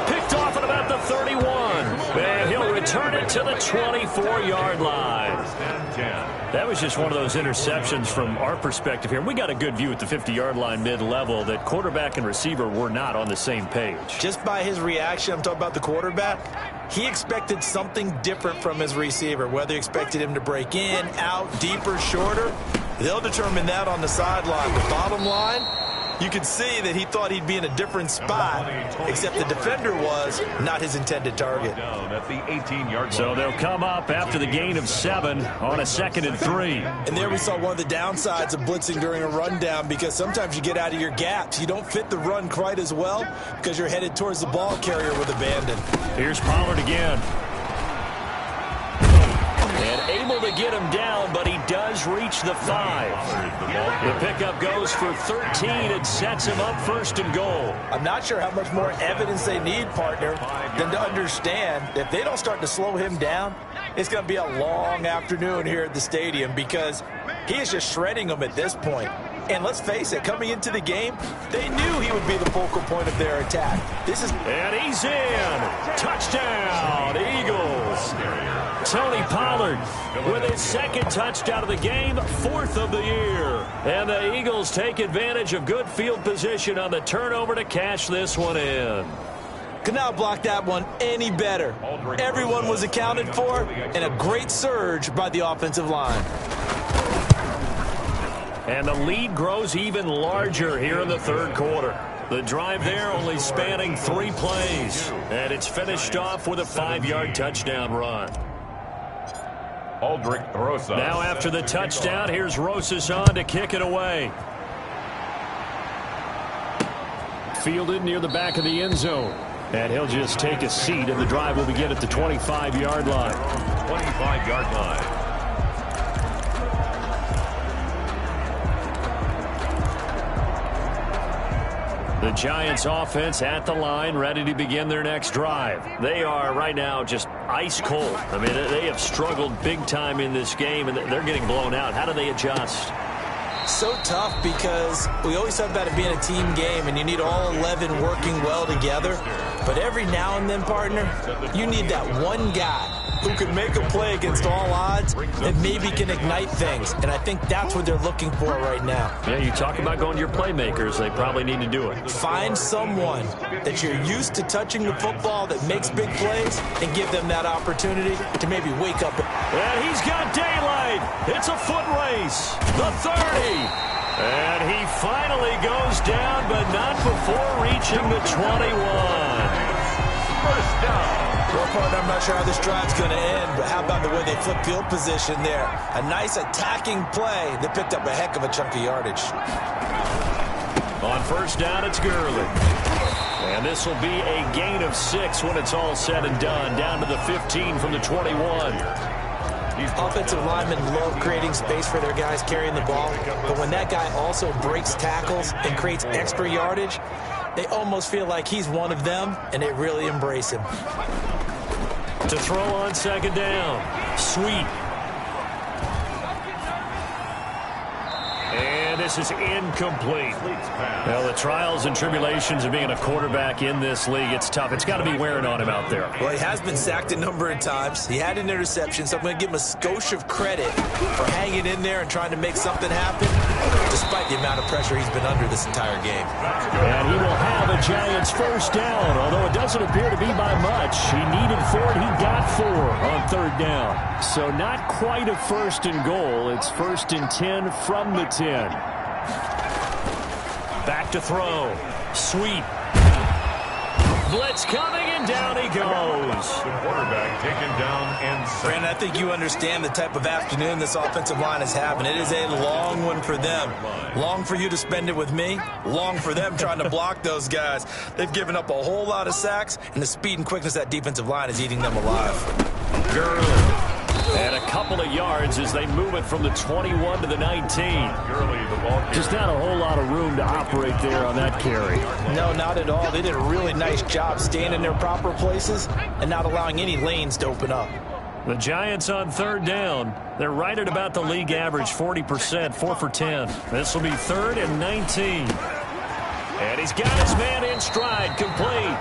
[SPEAKER 3] Picked off at about the 31. And he'll return it to the 24-yard line. That was just one of those interceptions from our perspective here. We got a good view at the 50-yard line mid-level that quarterback and receiver were not on the same page.
[SPEAKER 4] Just by his reaction, I'm talking about the quarterback, he expected something different from his receiver. Whether he expected him to break in, out, deeper, shorter, they'll determine that on the sideline. The bottom line, you could see that he thought he'd be in a different spot, except the defender was not his intended target.
[SPEAKER 3] So they'll come up after the gain of 7 on a 2nd and 3.
[SPEAKER 4] And there we saw one of the downsides of blitzing during a rundown, because sometimes you get out of your gaps. You don't fit the run quite as well because you're headed towards the ball carrier with abandon.
[SPEAKER 3] Here's Pollard again. And able to get him down, but he does reach the 5. The pickup goes for 13 and sets him up 1st and goal.
[SPEAKER 4] I'm not sure how much more evidence they need, partner, than to understand that if they don't start to slow him down, it's going to be a long afternoon here at the stadium, because he is just shredding them at this point. And let's face it, coming into the game, they knew he would be the focal point of their attack.
[SPEAKER 3] And he's in. Touchdown, Eagles. Tony Pollard with his 2nd touchdown of the game, 4th of the year. And the Eagles take advantage of good field position on the turnover to cash this one in.
[SPEAKER 4] Could not block that one any better. Everyone was accounted for, and a great surge by the offensive line.
[SPEAKER 3] And the lead grows even larger here in the 3rd quarter. The drive there only spanning 3 plays. And it's finished off with a 5-yard touchdown run. Now after the touchdown, here's Rosas on to kick it away. Fielded near the back of the end zone. And he'll just take a seat, and the drive will begin at the 25-yard line.
[SPEAKER 2] 25-yard line.
[SPEAKER 3] The Giants offense at the line, ready to begin their next drive. They are right now just ice cold. I mean, they have struggled big time in this game, and they're getting blown out. How do they adjust?
[SPEAKER 4] So tough, because we always talk about it being a team game, and you need all 11 working well together. But every now and then, partner, you need that one guy who can make a play against all odds that maybe can ignite things. And I think that's what they're looking for right now.
[SPEAKER 3] Yeah, you talk about going to your playmakers. They probably need to do it.
[SPEAKER 4] Find someone that you're used to touching the football that makes big plays and give them that opportunity to maybe wake up.
[SPEAKER 3] And he's got daylight. It's a foot race. The 30. And he finally goes down, but not before reaching the 21. First down.
[SPEAKER 4] Well, partner, I'm not sure how this drive's going to end, but how about the way they flip field position there? A nice attacking play that picked up a heck of a chunk of yardage.
[SPEAKER 3] On first down, it's Gurley. And this will be a gain of 6 when it's all said and done. Down to the 15 from the 21.
[SPEAKER 4] Offensive linemen love creating space for their guys carrying the ball. But when that guy also breaks tackles and creates extra yardage, they almost feel like he's one of them, and they really embrace him.
[SPEAKER 3] To throw on second down. Sweet. And this is incomplete. Well, the trials and tribulations of being a quarterback in this league, it's tough. It's got to be wearing on him out there.
[SPEAKER 4] Well, he has been sacked a number of times. He had an interception, so I'm going to give him a skosh of credit for hanging in there and trying to make something happen, despite the amount of pressure he's been under this entire game.
[SPEAKER 3] And he will have a Giants first down, although it doesn't appear to be by much. He needed 4, and he got 4 on third down. So not quite a first and goal. It's first and 10 from the 10. Back to throw. Sweet. Blitz coming, and down he goes.
[SPEAKER 2] The quarterback taken down and set.
[SPEAKER 4] Brandon, I think you understand the type of afternoon this offensive line is having. It is a long one for them. Long for you to spend it with me. Long for them trying to block those guys. They've given up a whole lot of sacks, and the speed and quickness of that defensive line is eating them alive.
[SPEAKER 3] Gurley. And a couple of yards as they move it from the 21 to the 19. Just not a whole lot of room to operate there on that carry.
[SPEAKER 4] No, not at all. They did a really nice job staying in their proper places and not allowing any lanes to open up.
[SPEAKER 3] The Giants on third down. They're right at about the league average, 40%, 4 for 10. This will be 3rd and 19. And he's got his man in stride, complete.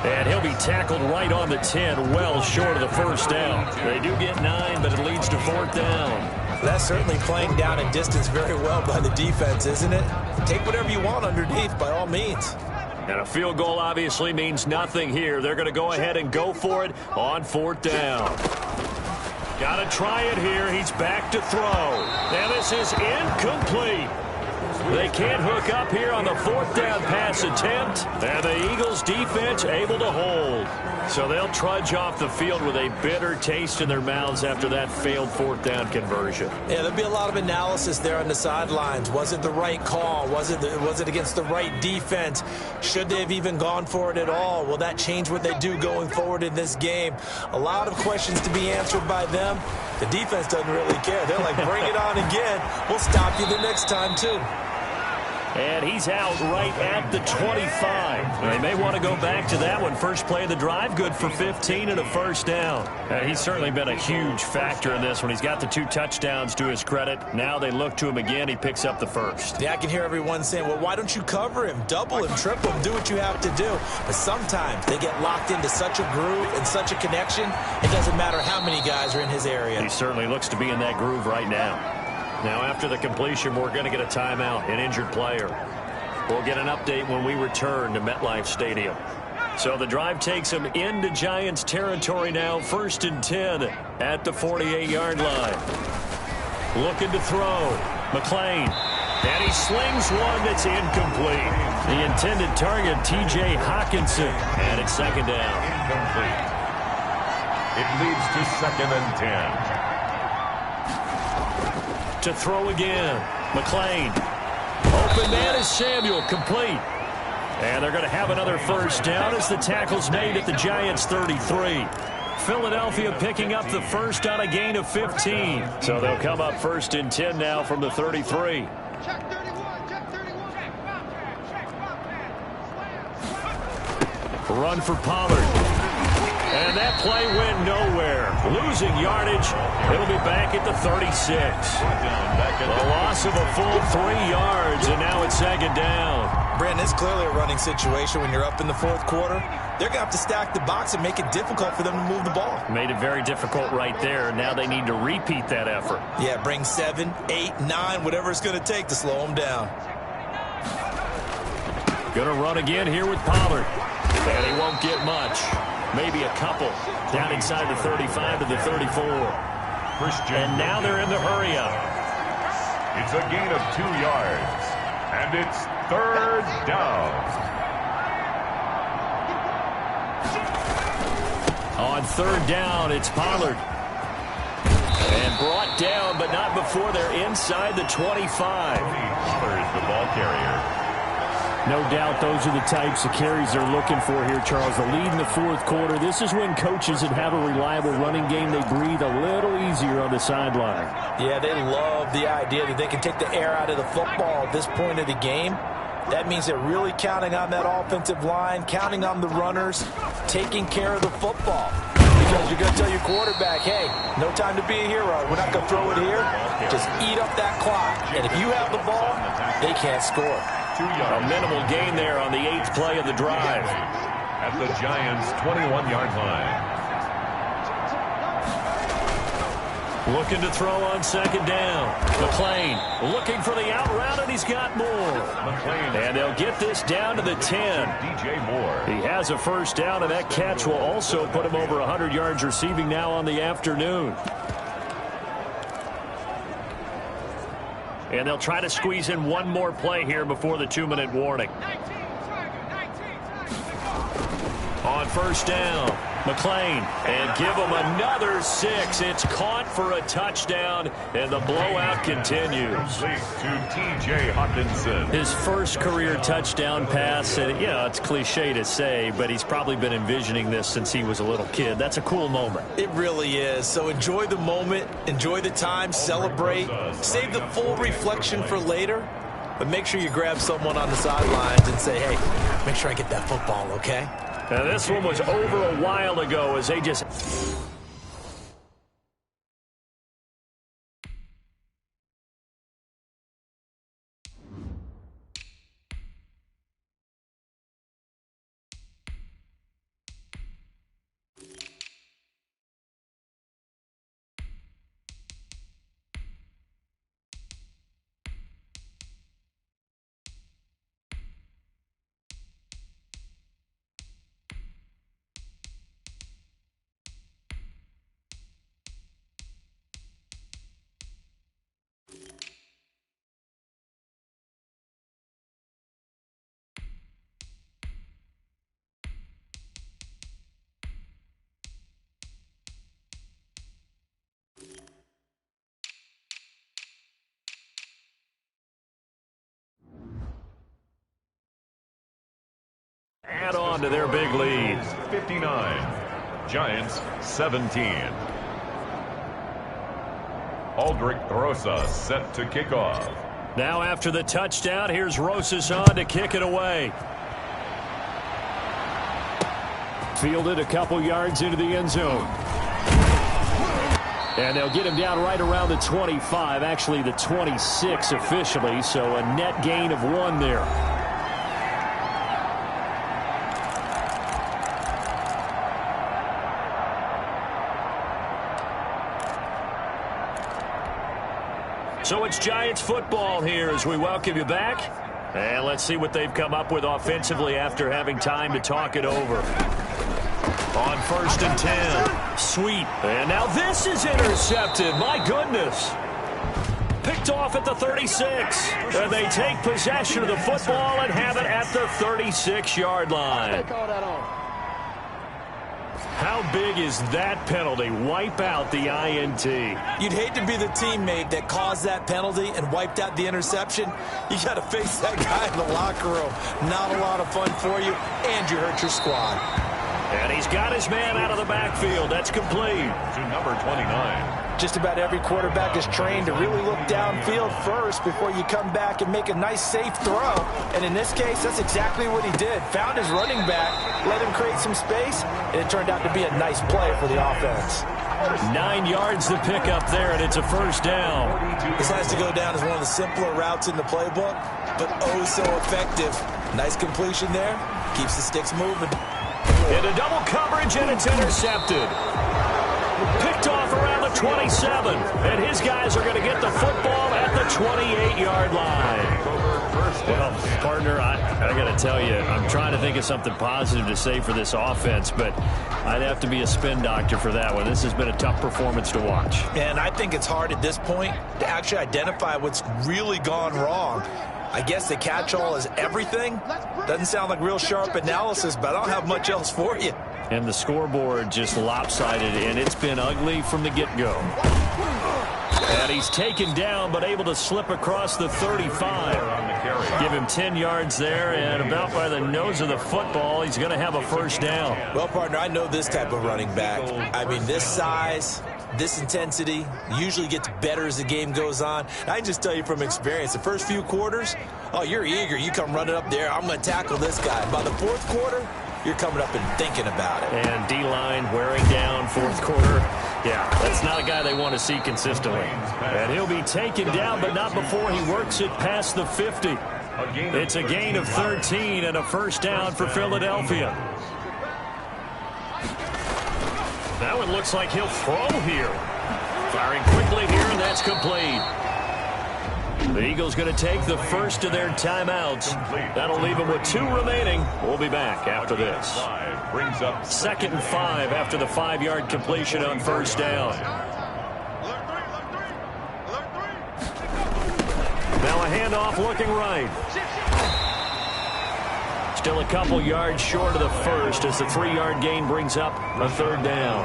[SPEAKER 3] And he'll be tackled right on the 10, well short of the first down. They do get 9, but it leads to 4th down.
[SPEAKER 4] That's certainly playing down in distance very well by the defense, isn't it? Take whatever you want underneath, by all means.
[SPEAKER 3] And a field goal obviously means nothing here. They're going to go ahead and go for it on 4th down. Got to try it here. He's back to throw. Now this is incomplete. They can't hook up here on the 4th down pass attempt. And the Eagles defense able to hold. So they'll trudge off the field with a bitter taste in their mouths after that failed 4th down conversion.
[SPEAKER 4] Yeah, there'll be a lot of analysis there on the sidelines. Was it the right call? Was it against the right defense? Should they have even gone for it at all? Will that change what they do going forward in this game? A lot of questions to be answered by them. The defense doesn't really care. They're like, bring it on again. We'll stop you the next time, too.
[SPEAKER 3] And he's out right at the 25. They may want to go back to that one. First play of the drive, good for 15 and a first down. He's certainly been a huge factor in this one. He's got the 2 touchdowns to his credit. Now they look to him again. He picks up the first.
[SPEAKER 4] Yeah, I can hear everyone saying, well, why don't you cover him? Double him, triple him, do what you have to do. But sometimes they get locked into such a groove and such a connection, it doesn't matter how many guys are in his area.
[SPEAKER 3] He certainly looks to be in that groove right now. Now, after the completion, we're going to get a timeout, an injured player. We'll get an update when we return to MetLife Stadium. So the drive takes him into Giants territory now, 1st and 10 at the 48-yard line. Looking to throw. McLean. And he slings one that's incomplete. The intended target, T.J. Hawkinson. And it's 2nd down.
[SPEAKER 2] Incomplete. It leads to 2nd and 10.
[SPEAKER 3] To throw again. McLean. Open man is Samuel. Complete. And they're going to have another first down as the tackle's made at the Giants' 33. Philadelphia picking up the first on a gain of 15. So they'll come up 1st and 10 now from the 33. Run for Pollard. And that play went nowhere. Losing yardage. It'll be back at the 36. A loss of a full 3 yards, and now it's 2nd down.
[SPEAKER 4] Brandon, it's clearly a running situation when you're up in the 4th quarter. They're going to have to stack the box and make it difficult for them to move the ball.
[SPEAKER 3] Made it very difficult right there. Now they need to repeat that effort.
[SPEAKER 4] Yeah, bring 7, 8, 9, whatever it's going to take to slow them down.
[SPEAKER 3] Going to run again here with Pollard. And he won't get much. Maybe a couple. Down inside the 35 to the 34. And now they're in the hurry up.
[SPEAKER 2] It's a gain of 2 yards. And it's 3rd down.
[SPEAKER 3] On 3rd down, it's Pollard. And brought down, but not before they're inside the 25.
[SPEAKER 2] There's the ball carrier.
[SPEAKER 3] No doubt those are the types of carries they're looking for here, Charles. The lead in the fourth quarter. This is when coaches that have a reliable running game, they breathe a little easier on the sideline.
[SPEAKER 4] Yeah, they love the idea that they can take the air out of the football at this point of the game. That means they're really counting on that offensive line, counting on the runners, taking care of the football. Because you're going to tell your quarterback, hey, no time to be a hero. We're not going to throw it here. Just eat up that clock. And if you have the ball, they can't score.
[SPEAKER 3] A minimal gain there on the 8th play of the drive.
[SPEAKER 2] At the Giants' 21-yard line.
[SPEAKER 3] Looking to throw on second down. McClain looking for the out route, and he's got more. And they'll get this down to the 10.
[SPEAKER 2] DJ Moore.
[SPEAKER 3] He has a first down, and that catch will also put him over 100 yards receiving now on the afternoon. And they'll try to squeeze in one more play here before the 2-minute warning. On first down, McClain, and give him another 6. It's caught for a touchdown, and the blowout continues.
[SPEAKER 2] To T.J. Hawkinson.
[SPEAKER 3] His first career touchdown pass, and it's cliche to say, but he's probably been envisioning this since he was a little kid. That's a cool moment.
[SPEAKER 4] It really is. So enjoy the moment, enjoy the time, celebrate, save the full reflection for later, but make sure you grab someone on the sidelines and say, hey, make sure I get that football, okay?
[SPEAKER 3] Now, this one was over a while ago as they just... add on to their big lead.
[SPEAKER 2] 59. Giants 17. Aldrich Rosa set to kick off.
[SPEAKER 3] Now after the touchdown, here's Rosas on to kick it away. Fielded a couple yards into the end zone. And they'll get him down right around the 25, actually the 26 officially, so a net gain of 1 there. So it's Giants football here as we welcome you back. And let's see what they've come up with offensively after having time to talk it over. On 1st and 10. Sweet. And now this is intercepted. My goodness. Picked off at the 36. And they take possession of the football and have it at the 36-yard line. How big is that penalty? Wipe out the INT.
[SPEAKER 4] You'd hate to be the teammate that caused that penalty and wiped out the interception. You got to face that guy in the locker room. Not a lot of fun for you, and you hurt your squad.
[SPEAKER 3] And he's got his man out of the backfield. That's complete.
[SPEAKER 2] To number 29.
[SPEAKER 4] Just about every quarterback is trained to really look downfield first before you come back and make a nice, safe throw. And in this case, that's exactly what he did. Found his running back, let him create some space, and it turned out to be a nice play for the offense.
[SPEAKER 3] 9 yards to pick up there, and it's a first down.
[SPEAKER 4] This has to go down as one of the simpler routes in the playbook, but oh so effective. Nice completion there. Keeps the sticks moving.
[SPEAKER 3] Into double coverage, and it's intercepted. Picked off around the 27, and his guys are going to get the football at the 28-yard line. Well, partner, I got to tell you, I'm trying to think of something positive to say for this offense, but I'd have to be a spin doctor for that one. This has been a tough performance to watch.
[SPEAKER 4] And I think it's hard at this point to actually identify what's really gone wrong. I guess the catch-all is everything. Doesn't sound like real sharp analysis, but I don't have much else for you.
[SPEAKER 3] And the scoreboard just lopsided, and it's been ugly from the get-go. And he's taken down, but able to slip across the 35. Give him 10 yards there, and about by the nose of the football, he's going to have a first down.
[SPEAKER 4] Well, partner, I know this type of running back. I mean, this size, this intensity usually gets better as the game goes on. And I just tell you from experience, the first few quarters, oh, you're eager. You come running up there, I'm going to tackle this guy. By the fourth quarter, you're coming up and thinking about it.
[SPEAKER 3] And D-line wearing down fourth quarter. Yeah, that's not a guy they want to see consistently. And he'll be taken down, but not before he works it past the 50. It's a gain of 13 and a first down for Philadelphia. That one looks like he'll throw here. Firing quickly here, and that's complete. The Eagles going to take the first of their timeouts. That'll leave them with 2 remaining. We'll be back after this. 2nd and 5 after the 5-yard completion on first down. Now a handoff looking right. Still a couple yards short of the first as the 3-yard gain brings up a third down.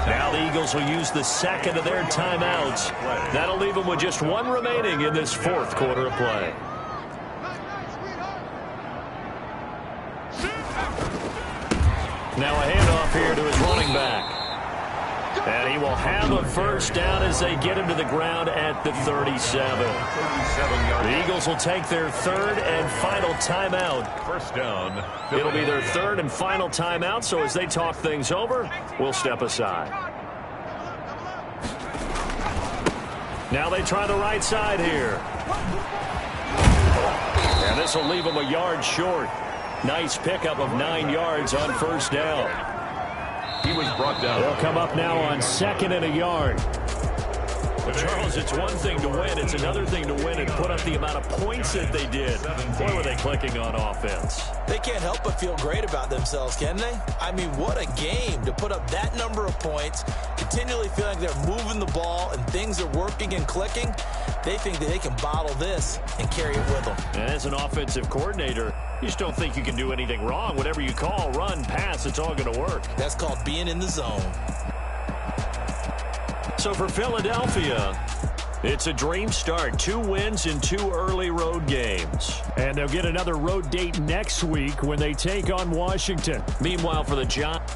[SPEAKER 3] Now the Eagles will use the second of their timeouts. That'll leave them with just 1 remaining in this fourth quarter of play. Now a handoff here to his running back. And he will have a first down as they get him to the ground at the 37. The Eagles will take their 3rd and final timeout.
[SPEAKER 2] First down.
[SPEAKER 3] It'll be their 3rd and final timeout, so as they talk things over, we'll step aside. Now they try the right side here. And this will leave them a yard short. Nice pickup of 9 yards on first down.
[SPEAKER 2] He was brought down.
[SPEAKER 3] They'll come up now on 2nd and a yard. But Charles, it's one thing to win. It's another thing to win and put up the amount of points that they did. Boy, were they clicking on offense.
[SPEAKER 4] They can't help but feel great about themselves, can they? I mean, what a game to put up that number of points, continually feeling like they're moving the ball and things are working and clicking. They think that they can bottle this and carry it with them.
[SPEAKER 3] And as an offensive coordinator, you just don't think you can do anything wrong. Whatever you call, run, pass, it's all going to work.
[SPEAKER 4] That's called being in the zone.
[SPEAKER 3] So for Philadelphia, it's a dream start. 2 wins in 2 early road games. And they'll get another road date next week when they take on Washington. Meanwhile, for the Giants.